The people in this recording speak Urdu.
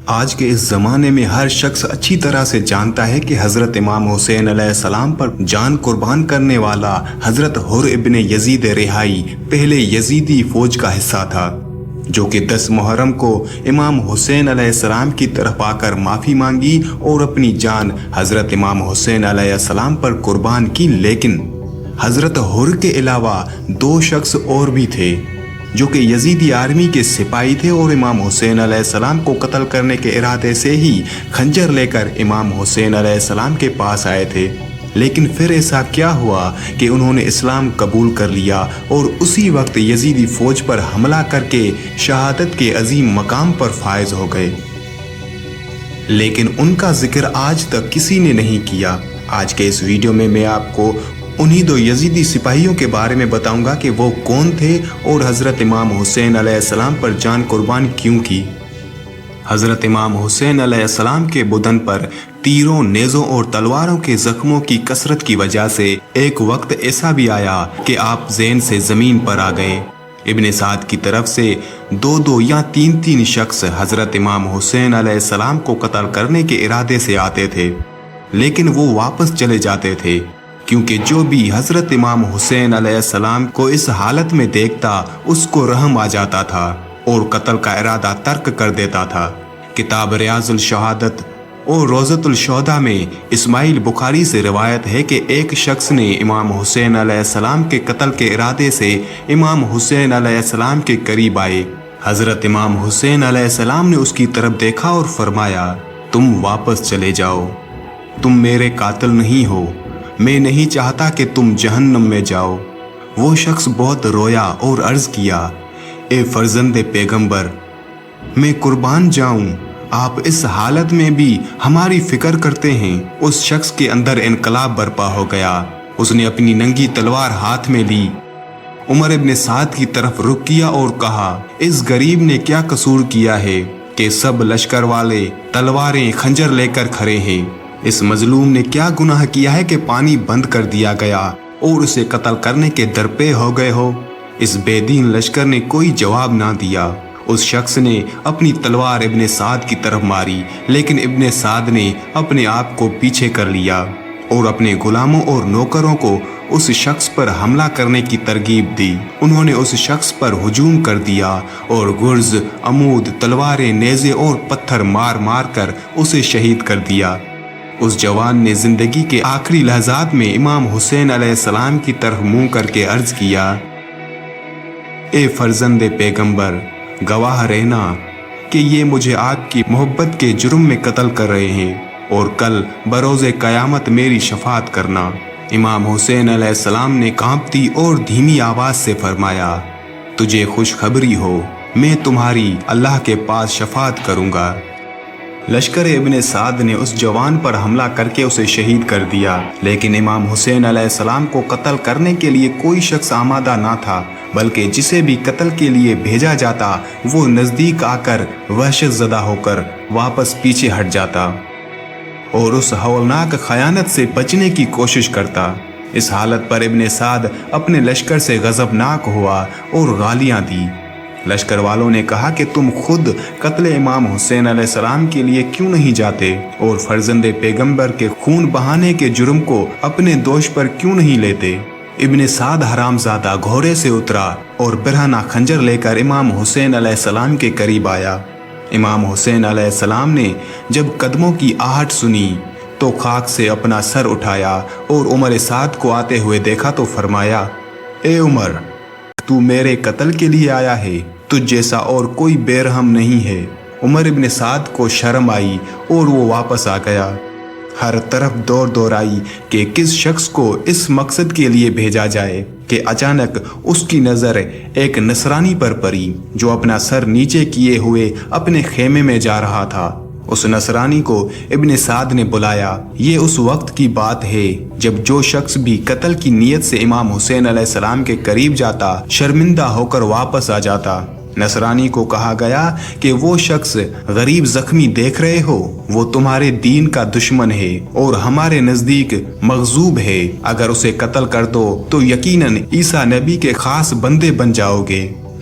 آج کے اس زمانے میں ہر شخص اچھی طرح سے جانتا ہے کہ حضرت امام حسین علیہ السلام پر جان قربان کرنے والا حضرت حر ابن یزید رہائی پہلے یزیدی فوج کا حصہ تھا، جو کہ 10 محرم کو امام حسین علیہ السلام کی طرف آ کر معافی مانگی اور اپنی جان حضرت امام حسین علیہ السلام پر قربان کی۔ لیکن حضرت حر کے علاوہ 2 شخص اور بھی تھے جو کہ یزیدی آرمی کے سپاہی تھے اور امام حسین علیہ السلام کو قتل کرنے کے ارادے سے ہی خنجر لے کر امام حسین علیہ السلام کے پاس آئے تھے۔ لیکن پھر ایسا کیا ہوا کہ انہوں نے اسلام قبول کر لیا اور اسی وقت یزیدی فوج پر حملہ کر کے شہادت کے عظیم مقام پر فائز ہو گئے، لیکن ان کا ذکر آج تک کسی نے نہیں کیا۔ آج کے اس ویڈیو میں میں آپ کو انہی 2 یزیدی سپاہیوں کے بارے میں بتاؤں گا کہ وہ کون تھے اور حضرت امام حسین علیہ السلام پر جان قربان کیوں کی۔ حضرت امام حسین علیہ السلام کے بدن پر تیروں، نیزوں اور تلواروں کے زخموں کی کثرت کی وجہ سے ایک وقت ایسا بھی آیا کہ آپ زین سے زمین پر آ گئے۔ ابن سعد کی طرف سے 2 یا 3 شخص حضرت امام حسین علیہ السلام کو قتل کرنے کے ارادے سے آتے تھے، لیکن وہ واپس چلے جاتے تھے، کیونکہ جو بھی حضرت امام حسین علیہ السلام کو اس حالت میں دیکھتا اس کو رحم آ جاتا تھا اور قتل کا ارادہ ترک کر دیتا تھا۔ کتاب ریاض الشہادت اور روضۃ الشہداء میں اسماعیل بخاری سے روایت ہے کہ ایک شخص نے امام حسین علیہ السلام کے قتل کے ارادے سے امام حسین علیہ السلام کے قریب آئے۔ حضرت امام حسین علیہ السلام نے اس کی طرف دیکھا اور فرمایا، تم واپس چلے جاؤ، تم میرے قاتل نہیں ہو، میں نہیں چاہتا کہ تم جہنم میں جاؤ۔ وہ شخص بہت رویا اور عرض کیا، اے فرزند پیغمبر، میں قربان جاؤں، آپ اس حالت میں بھی ہماری فکر کرتے ہیں۔ اس شخص کے اندر انقلاب برپا ہو گیا۔ اس نے اپنی ننگی تلوار ہاتھ میں لی، عمر ابن سعد کی طرف رخ کیا اور کہا، اس غریب نے کیا قصور کیا ہے کہ سب لشکر والے تلواریں، خنجر لے کر کھڑے ہیں؟ اس مظلوم نے کیا گناہ کیا ہے کہ پانی بند کر دیا گیا اور اسے قتل کرنے کے درپے ہو گئے ہو؟ اس بے دین لشکر نے کوئی جواب نہ دیا۔ اس شخص نے اپنی تلوار ابن سعد کی طرف ماری، لیکن ابن سعد نے اپنے آپ کو پیچھے کر لیا اور اپنے غلاموں اور نوکروں کو اس شخص پر حملہ کرنے کی ترغیب دی۔ انہوں نے اس شخص پر ہجوم کر دیا اور گرز، عمود، تلواریں، نیزے اور پتھر مار مار کر اسے شہید کر دیا۔ اس جوان نے زندگی کے آخری لحظات میں امام حسین علیہ السلام کی طرف منہ کر کے عرض کیا، اے فرزند پیغمبر، گواہ رہنا کہ یہ مجھے آگ کی محبت کے جرم میں قتل کر رہے ہیں اور کل بروز قیامت میری شفاعت کرنا۔ امام حسین علیہ السلام نے کانپتی اور دھیمی آواز سے فرمایا، تجھے خوشخبری ہو، میں تمہاری اللہ کے پاس شفاعت کروں گا۔ لشکر ابن سعد نے اس جوان پر حملہ کر کے اسے شہید کر دیا، لیکن امام حسین علیہ السلام کو قتل کرنے کے لیے کوئی شخص آمادہ نہ تھا، بلکہ جسے بھی قتل کے لیے بھیجا جاتا وہ نزدیک آ کر وحشت زدہ ہو کر واپس پیچھے ہٹ جاتا اور اس ہولناک خیانت سے بچنے کی کوشش کرتا۔ اس حالت پر ابن سعد اپنے لشکر سے غضبناک ہوا اور گالیاں دی۔ لشکر والوں نے کہا کہ تم خود قتل امام حسین علیہ السلام کے لیے کیوں نہیں جاتے اور فرزند پیغمبر کے خون بہانے کے جرم کو اپنے دوش پر کیوں نہیں لیتے؟ ابن سعد حرام زادہ گھوڑے سے اترا اور برہنہ خنجر لے کر امام حسین علیہ السلام کے قریب آیا۔ امام حسین علیہ السلام نے جب قدموں کی آہٹ سنی تو خاک سے اپنا سر اٹھایا اور عمر سعد کو آتے ہوئے دیکھا تو فرمایا، اے عمر، تو میرے قتل کے لیے آیا ہے، تجھ جیسا اور کوئی بے رحم نہیں ہے۔ عمر ابن سعد کو شرم آئی اور وہ واپس آ گیا۔ ہر طرف دور آئی کہ کس شخص کو اس مقصد کے لیے بھیجا جائے کہ اچانک اس کی نظر ایک نصرانی پر پڑی جو اپنا سر نیچے کیے ہوئے اپنے خیمے میں جا رہا تھا۔ اس نصرانی کو ابن سعد نے بلایا۔ یہ اس وقت کی بات ہے جب جو شخص بھی قتل کی نیت سے امام حسین علیہ السلام کے قریب جاتا شرمندہ ہو کر واپس آ جاتا۔ نصرانی کو کہا گیا کہ وہ شخص غریب زخمی دیکھ رہے ہو، وہ تمہارے دین کا دشمن ہے اور ہمارے نزدیک مغضوب ہے، اگر اسے قتل کر دو تو یقیناً عیسیٰ نبی کے خاص بندے بن جاؤ گے۔